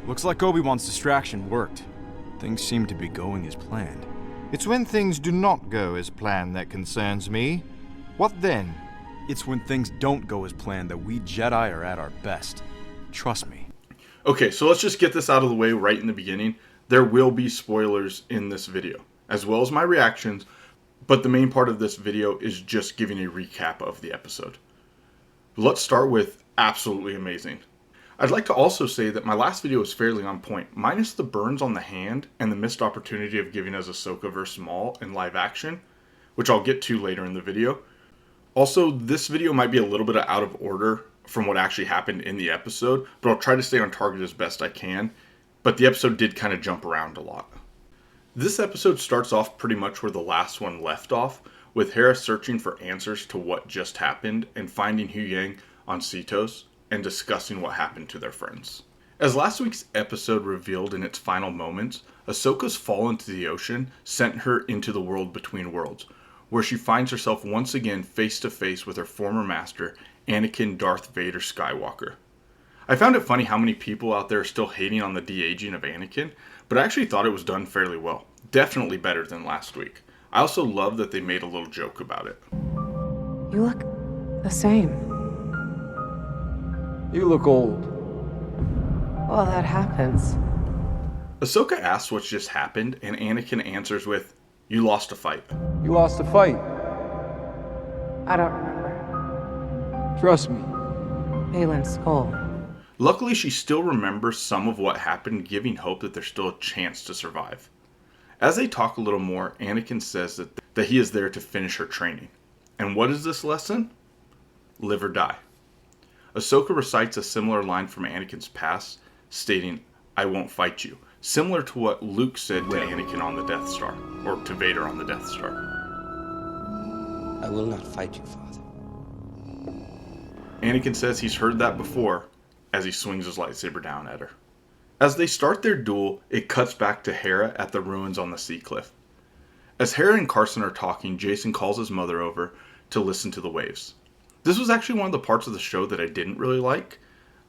Looks like Obi-Wan's distraction worked. Things seem to be going as planned. It's when things do not go as planned that concerns me. What then? It's when things don't go as planned that we Jedi are at our best. Trust me. Okay, so let's just get this out of the way right in the beginning. There will be spoilers in this video, as well as my reactions, but the main part of this video is just giving a recap of the episode. Let's start with absolutely amazing. I'd like to also say that my last video was fairly on point, minus the burns on the hand and the missed opportunity of giving us Ahsoka vs. Maul in live action, which I'll get to later in the video. Also, this video might be a little bit out of order from what actually happened in the episode, but I'll try to stay on target as best I can. But the episode did kind of jump around a lot. This episode starts off pretty much where the last one left off, with Hera searching for answers to what just happened and finding Huyang on Cetos and discussing what happened to their friends. As last week's episode revealed in its final moments, Ahsoka's fall into the ocean sent her into the world between worlds, where she finds herself once again face to face with her former master, Anakin Darth Vader Skywalker. I found it funny how many people out there are still hating on the de-aging of Anakin, but I actually thought it was done fairly well. Definitely better than last week. I also love that they made a little joke about it. You look the same. You look old. Well, that happens. Ahsoka asks what's just happened, and Anakin answers with, "You lost a fight." You lost a fight. I don't remember. Trust me. Balin's skull. Luckily, she still remembers some of what happened, giving hope that there's still a chance to survive. As they talk a little more, Anakin says that he is there to finish her training. And what is this lesson? Live or die. Ahsoka recites a similar line from Anakin's past, stating, "I won't fight you," similar to what Luke said to Anakin on the Death Star, or to Vader on the Death Star. I will not fight you, Father. Anakin says he's heard that before as he swings his lightsaber down at her. As they start their duel, it cuts back to Hera at the ruins on the sea cliff. As Hera and Carson are talking, Jason calls his mother over to listen to the waves. This was actually one of the parts of the show that I didn't really like.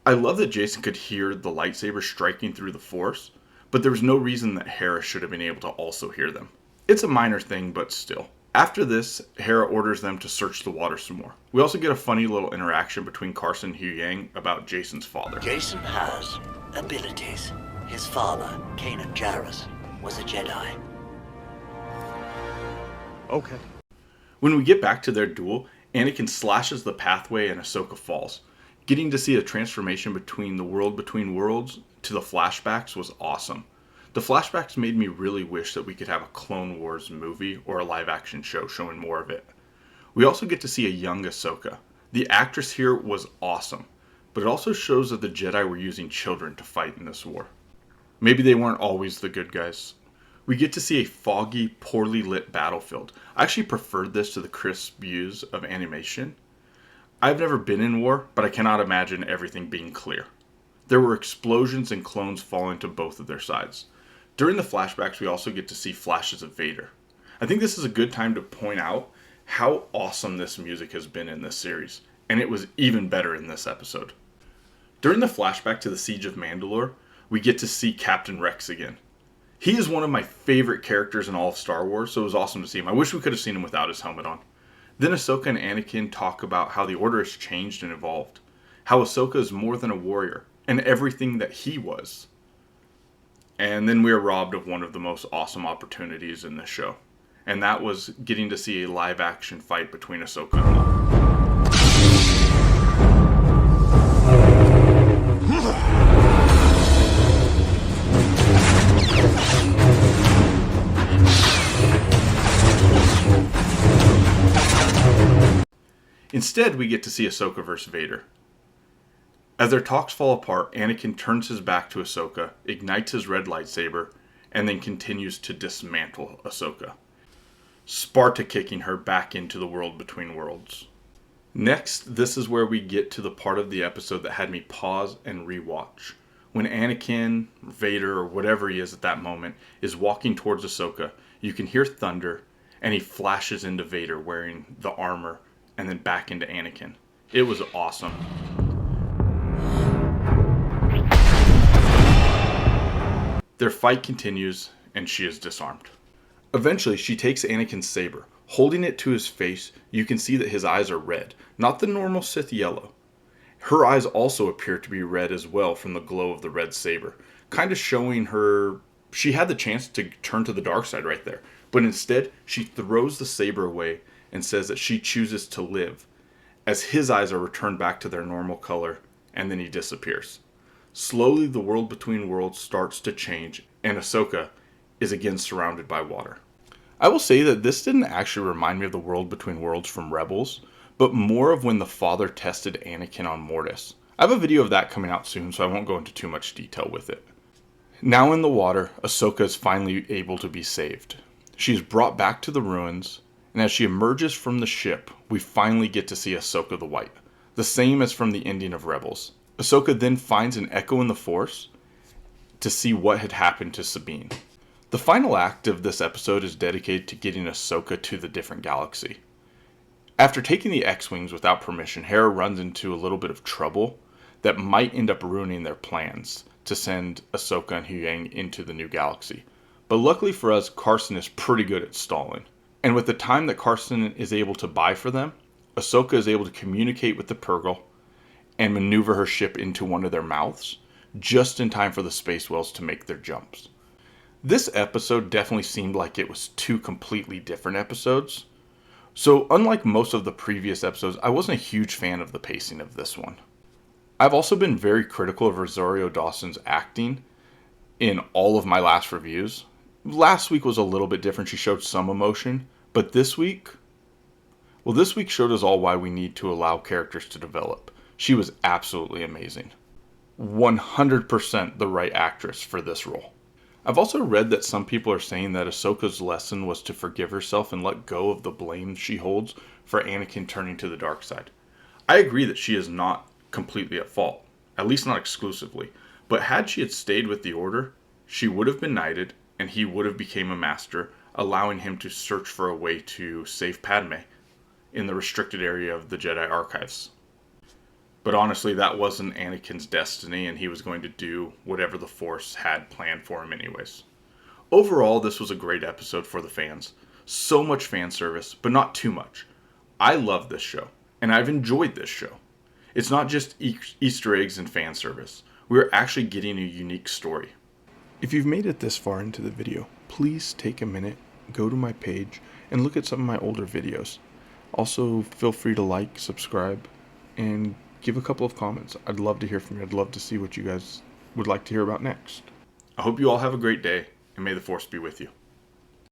I love that Jason could hear the lightsaber striking through the Force, but there was no reason that Hera should have been able to also hear them. It's a minor thing, but still. After this, Hera orders them to search the water some more. We also get a funny little interaction between Carson and Huyang about Jason's father. Jason has abilities. His father, Kanan Jarrus, was a Jedi. Okay. When we get back to their duel, Anakin slashes the pathway and Ahsoka falls. Getting to see a transformation between the world between worlds to the flashbacks was awesome. The flashbacks made me really wish that we could have a Clone Wars movie or a live action show showing more of it. We also get to see a young Ahsoka. The actress here was awesome, but it also shows that the Jedi were using children to fight in this war. Maybe they weren't always the good guys. We get to see a foggy, poorly lit battlefield. I actually preferred this to the crisp views of animation. I've never been in war, but I cannot imagine everything being clear. There were explosions and clones falling to both of their sides. During the flashbacks, we also get to see flashes of Vader. I think this is a good time to point out how awesome this music has been in this series, and it was even better in this episode. During the flashback to the Siege of Mandalore, we get to see Captain Rex again. He is one of my favorite characters in all of Star Wars, so it was awesome to see him. I wish we could have seen him without his helmet on. Then Ahsoka and Anakin talk about how the Order has changed and evolved. How Ahsoka is more than a warrior, and everything that he was. And then we are robbed of one of the most awesome opportunities in this show. And that was getting to see a live action fight between Ahsoka and Maul. Instead, we get to see Ahsoka versus Vader. As their talks fall apart, Anakin turns his back to Ahsoka, ignites his red lightsaber, and then continues to dismantle Ahsoka, Sparta kicking her back into the world between worlds. Next, this is where we get to the part of the episode that had me pause and rewatch. When Anakin, Vader, or whatever he is at that moment, is walking towards Ahsoka, you can hear thunder, and he flashes into Vader wearing the armor, and then back into Anakin. It was awesome. Their fight continues, and she is disarmed. Eventually, she takes Anakin's saber. Holding it to his face, you can see that his eyes are red, not the normal Sith yellow. Her eyes also appear to be red as well from the glow of the red saber, kind of showing her she had the chance to turn to the dark side right there. But instead, she throws the saber away and says that she chooses to live, as his eyes are returned back to their normal color, and then he disappears. Slowly, the world between worlds starts to change, and Ahsoka is again surrounded by water. I will say that this didn't actually remind me of the world between worlds from Rebels, but more of when the father tested Anakin on Mortis. I have a video of that coming out soon, so I won't go into too much detail with it. Now in the water, Ahsoka is finally able to be saved. She is brought back to the ruins, and as she emerges from the ship, we finally get to see Ahsoka the White, the same as from the ending of Rebels. Ahsoka then finds an echo in the Force to see what had happened to Sabine. The final act of this episode is dedicated to getting Ahsoka to the different galaxy. After taking the X-Wings without permission, Hera runs into a little bit of trouble that might end up ruining their plans to send Ahsoka and Huyang into the new galaxy. But luckily for us, Carson is pretty good at stalling. And with the time that Carson is able to buy for them, Ahsoka is able to communicate with the Purrgil and maneuver her ship into one of their mouths, just in time for the space whales to make their jumps. This episode definitely seemed like it was two completely different episodes. So unlike most of the previous episodes, I wasn't a huge fan of the pacing of this one. I've also been very critical of Rosario Dawson's acting in all of my last reviews. Last week was a little bit different. She showed some emotion, but this week showed us all why we need to allow characters to develop. She was absolutely amazing. 100% the right actress for this role. I've also read that some people are saying that Ahsoka's lesson was to forgive herself and let go of the blame she holds for Anakin turning to the dark side. I agree that she is not completely at fault, at least not exclusively, but had she had stayed with the Order, she would have been knighted and he would have become a master, allowing him to search for a way to save Padme in the restricted area of the Jedi Archives. But honestly, that wasn't Anakin's destiny, and he was going to do whatever the Force had planned for him anyways. Overall, this was a great episode for the fans. So much fan service, but not too much. I love this show, and I've enjoyed this show. It's not just Easter eggs and fan service. We're actually getting a unique story. If you've made it this far into the video, please take a minute, go to my page, and look at some of my older videos. Also, feel free to like, subscribe, and give a couple of comments. I'd love to hear from you. I'd love to see what you guys would like to hear about next. I hope you all have a great day, and may the Force be with you.